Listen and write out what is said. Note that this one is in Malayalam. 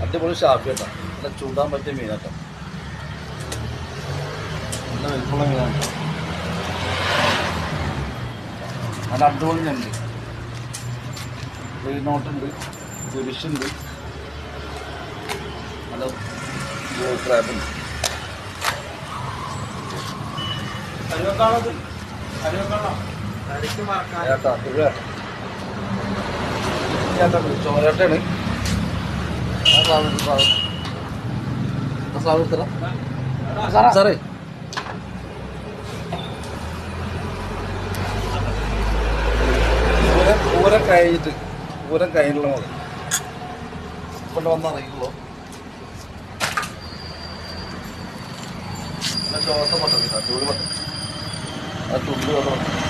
അടിപൊളി ഷാഫി കേട്ടോ. നല്ല ചൂടാൻ പറ്റിയ മീനാട്ടോ. നല്ല വലിപ്പമുള്ള മീനാണ്. നല്ല അടിപൊളി ഞണ്ട്, നോട്ടുണ്ട്, കുരിശുണ്ട്, നല്ല ക്രാബുണ്ട്. ചോരട്ടാണ് സാറേ. പൂരം കഴിഞ്ഞിട്ടുള്ള മുതൽ കൊണ്ട് വന്നറിയിക്കുള്ളൂ. ചോട്ട പട്ട ചൂട് പട്ട ആ ചുണ്ട്